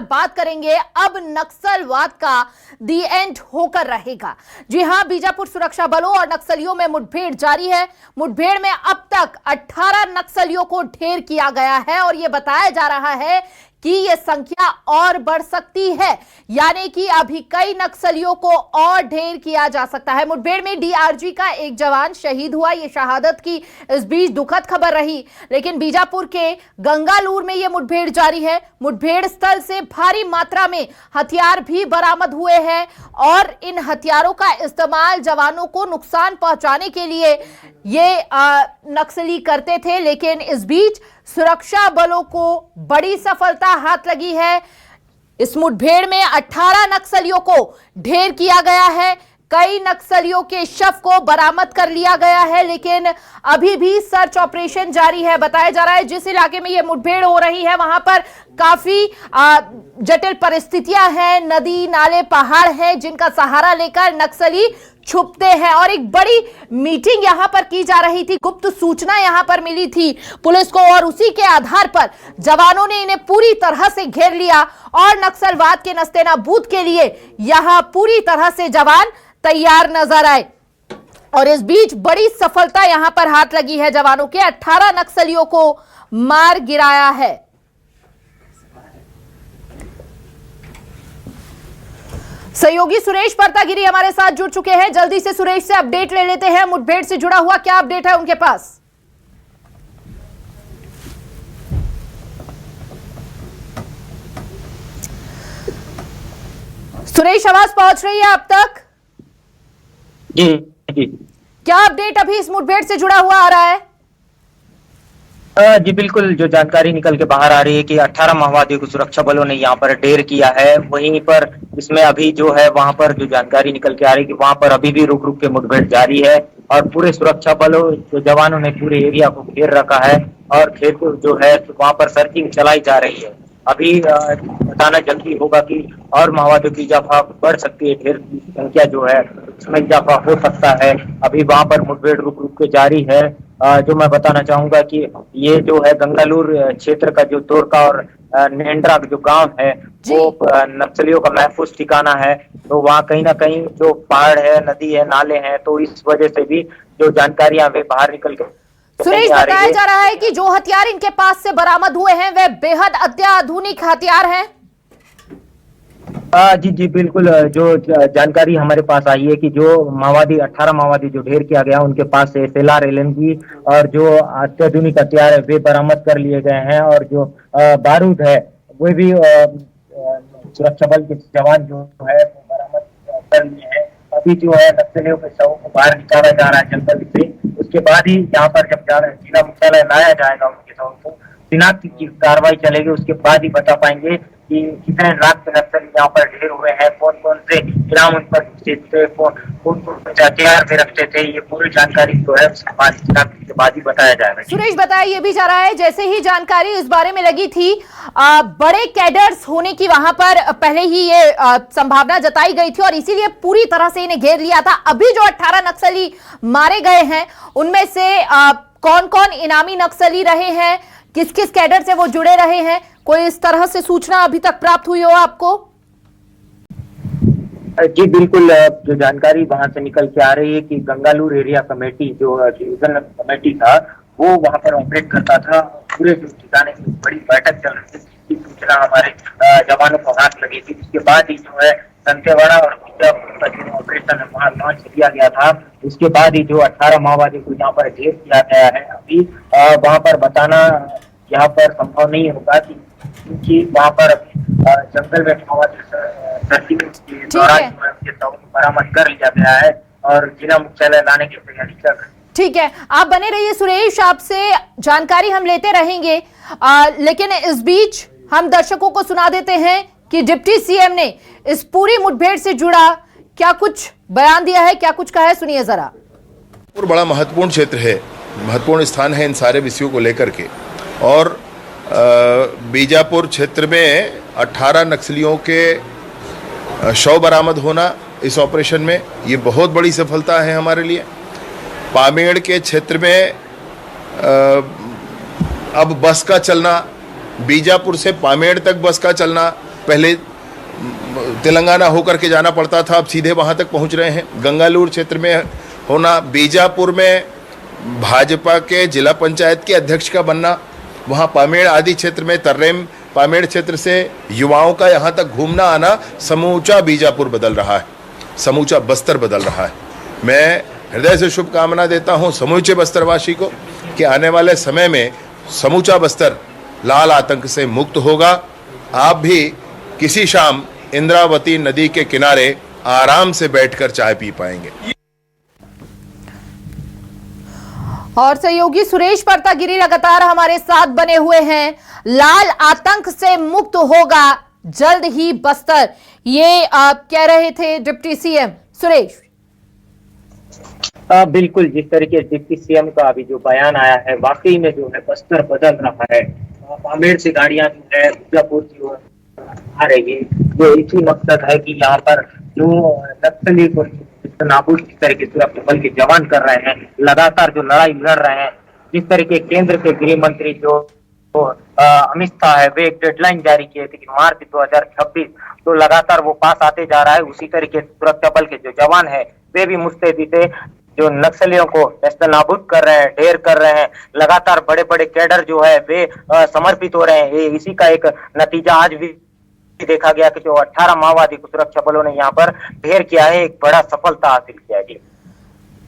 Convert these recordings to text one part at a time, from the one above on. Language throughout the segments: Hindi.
बात करेंगे अब नक्सलवाद का दी एंड होकर रहेगा। जी हां, बीजापुर सुरक्षा बलों और नक्सलियों में मुठभेड़ जारी है। मुठभेड़ में अब तक 18 नक्सलियों को ढेर किया गया है और यह बताया जा रहा है कि यह संख्या और बढ़ सकती है, यानी कि अभी कई नक्सलियों को और ढेर किया जा सकता है। मुठभेड़ में डीआरजी का एक जवान शहीद हुआ। यह शहादत की इस बीच दुखद खबर रही, लेकिन बीजापुर के गंगालूर में यह मुठभेड़ जारी है। मुठभेड़ स्थल से भारी मात्रा में हथियार भी बरामद हुए हैं और इन हथियारों का इस्तेमाल जवानों को नुकसान पहुंचाने के लिए ये नक्सली करते थे, लेकिन इस बीच सुरक्षा बलों को बड़ी सफलता हाथ लगी है। इस मुठभेड़ में 18 नक्सलियों को ढेर किया गया है। कई नक्सलियों के शव को बरामद कर लिया गया है, लेकिन अभी भी सर्च ऑपरेशन जारी है। बताया जा रहा है जिस इलाके में यह मुठभेड़ हो रही है वहां पर काफी जटिल परिस्थितियां हैं, नदी नाले पहाड़ हैं जिनका सहारा लेकर नक्सली छुपते हैं और एक बड़ी मीटिंग यहां पर की जा रही थी। गुप्त सूचना यहां पर मिली थी पुलिस को और उसी के आधार पर जवानों ने इन्हें पूरी तरह से घेर लिया और नक्सलवाद के नस्तेनाबूद के लिए यहां पूरी तरह से जवान तैयार नजर आए और इस बीच बड़ी सफलता यहां पर हाथ लगी है जवानों के। 18 नक्सलियों को मार गिराया है। सहयोगी सुरेश परतागिरी हमारे साथ जुड़ चुके हैं। जल्दी से सुरेश से अपडेट ले लेते हैं। मुठभेड़ से जुड़ा हुआ क्या अपडेट है उनके पास? सुरेश, आवाज पहुंच रही है अब तक? जी जी। क्या अपडेट अभी इस मुठभेड़ से जुड़ा हुआ आ रहा है? जी बिल्कुल, जो जानकारी निकल के बाहर आ रही है कि 18 माओवादियों को सुरक्षा बलों ने यहाँ पर ढेर किया है। वहीं पर इसमें अभी जो है वहां पर जो जानकारी निकल के आ रही है कि वहां पर अभी भी रुक रुक के मुठभेड़ जारी है और पूरे सुरक्षा बलों जो जवानों ने पूरे एरिया को घेर रखा है और खेत जो है वहां पर सर्चिंग चलाई जा रही है। अभी बताना जल्दी होगा कि और माओवादियों की इजाफा बढ़ सकती है, ढेर की संख्या जो है उसमें इजाफा हो सकता है। अभी वहां पर मुठभेड़ रुक रुक के जारी है। जो मैं बताना चाहूंगा कि ये जो है गंगालूर क्षेत्र का जो तोरका और नेंड्रा जो गांव है वो नक्सलियों का महफूज ठिकाना है। तो वहाँ कहीं ना कहीं जो पहाड़ है, नदी है, नाले हैं, तो इस वजह से भी जो जानकारियां वे बाहर निकल के सुरेश, बताया जा रहा है कि जो हथियार इनके पास से बरामद हुए हैं वे बेहद अत्याधुनिक हथियार हैं। जी जी बिल्कुल, जो जानकारी हमारे पास आई है कि जो 18 माओवादी जो ढेर किया गया उनके पास से SLR, LMG और जो अत्याधुनिक हथियार है वे बरामद कर लिए गए हैं और जो बारूद है वो भी सुरक्षा बल के जवान जो है वो बरामद कर लिए हैं। अभी जो है नक्सलियों के शवों को बाहर निकाला जा रहा है जंगल से। उसके बाद ही यहाँ पर जब जिला मुख्यालय लाया जाएगा उनके शवों को शिनाख्त की कार्रवाई चलेगी, उसके बाद ही बता पाएंगे कि कितने लाख नक्सली यहाँ पर ढेर हुए हैं, कौन कौन से इनाम उन पर थे, कौन हथियार में रखते थे। ये पूरी जानकारी जो है उसके बाद ही बताया जाएगा। सुरेश, बताया ये भी जा रहा है जैसे ही जानकारी इस बारे में लगी थी बड़े कैडर्स होने की वहां पर पहले ही ये संभावना जताई गई थी और इसीलिए पूरी तरह से इन्हें घेर लिया था। अभी जो 18 नक्सली मारे गए हैं उनमें से कौन कौन इनामी नक्सली रहे हैं, किस किस कैडर से वो जुड़े रहे हैं, कोई इस तरह से सूचना अभी तक प्राप्त हुई हो आपको? जी बिल्कुल, जो जानकारी वहां से निकल के आ रही है कि गंगालूर एरिया कमेटी जो डिवीजन कमेटी था वो वहां पर ऑपरेट करता था। पूरे जो ठिकाने की बड़ी बैठक चल रही थी, सूचना हमारे जवानों को हाथ लगी थी। उसके बाद ही जो है दंतेवाड़ा और ऑपरेशन वहां लॉन्च किया गया था। उसके बाद ही जो 18 माओवादी को यहाँ पर ढेर किया गया है। अभी वहां पर बताना यहाँ पर संभव नहीं होगा क्योंकि वहां पर जंगल में माओवादी सर्चिंग के दौरान बरामद कर लिया गया है और जिला मुख्यालय लाने की तैयारी चल रही है। ठीक है, आप बने रहिए सुरेश, आपसे जानकारी हम लेते रहेंगे। लेकिन इस बीच हम दर्शकों को सुना देते हैं कि डिप्टी सीएम ने इस पूरी मुठभेड़ से जुड़ा क्या कुछ बयान दिया है, क्या कुछ कहा है, सुनिए जरा। और बड़ा महत्वपूर्ण क्षेत्र है, महत्वपूर्ण स्थान है इन सारे विषयों को लेकर के। और बीजापुर क्षेत्र में 18 नक्सलियों के शव बरामद होना इस ऑपरेशन में ये बहुत बड़ी सफलता है हमारे लिए। पामेड़ के क्षेत्र में अब बस का चलना, बीजापुर से पामेड़ तक बस का चलना पहले तेलंगाना होकर के जाना पड़ता था, अब सीधे वहाँ तक पहुँच रहे हैं। गंगालूर क्षेत्र में होना, बीजापुर में भाजपा के जिला पंचायत के अध्यक्ष का बनना, वहाँ पामेड़ आदि क्षेत्र में तर्रेम पामेड़ क्षेत्र से युवाओं का यहाँ तक घूमना आना, समूचा बीजापुर बदल रहा है, समूचा बस्तर बदल रहा है। मैं हृदय से शुभकामना देता हूँ समूचे बस्तरवासी को कि आने वाले समय में समूचा बस्तर लाल आतंक से मुक्त होगा। आप भी किसी शाम इंद्रावती नदी के किनारे आराम से बैठकर चाय पी पाएंगे। और सहयोगी सुरेश परतागिरी लगातार हमारे साथ बने हुए हैं। लाल आतंक से मुक्त होगा जल्द ही बस्तर, ये आप कह रहे थे डिप्टी सीएम सुरेश। बिल्कुल, जिस तरीके से डिप्टी सीएम का अभी जो बयान आया है, वाकई में जो है बस्तर बदल रहा है। पामेड़ से गाड़ियां जो है बीजापुर की ओर आ रही है, जो इसी मकसद है कि यहाँ पर जो नक्सली को नाबूद किस तरीके सुरक्षा बल के जवान कर रहे हैं, लगातार जो लड़ाई लड़ रहे हैं। जिस तरीके केंद्र के गृह मंत्री जो अमित शाह है, वे एक डेडलाइन जारी किए थे कि मार्च 2026, तो लगातार वो पास आते जा रहा है। उसी तरीके सुरक्षा बल के जो जवान है वे भी मुस्तैदी से जो नक्सलियों को नाबूद कर रहे हैं, ढेर कर रहे हैं। लगातार बड़े बड़े कैडर जो है वे समर्पित हो रहे हैं। ये इसी का एक नतीजा आज भी देखा गया कि जो 18 माओवादी को सुरक्षा बलों ने यहाँ पर ढेर किया है, एक बड़ा सफलता हासिल किया है।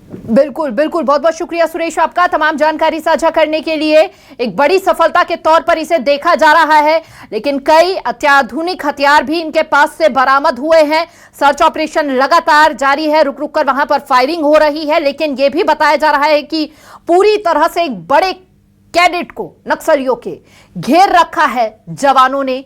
बिल्कुल बिल्कुल, बहुत बहुत शुक्रिया सुरेश आपका तमाम जानकारी साझा करने के लिए। एक बड़ी सफलता के तौर पर इसे देखा जा रहा है, लेकिन कई अत्याधुनिक हथियार भी इनके पास से बरामद हुए हैं। सर्च ऑपरेशन लगातार जारी है, रुक रुक कर वहां पर फायरिंग हो रही है, लेकिन यह भी बताया जा रहा है कि पूरी तरह से एक बड़े कैडेट को नक्सलियों के घेर रखा है जवानों ने।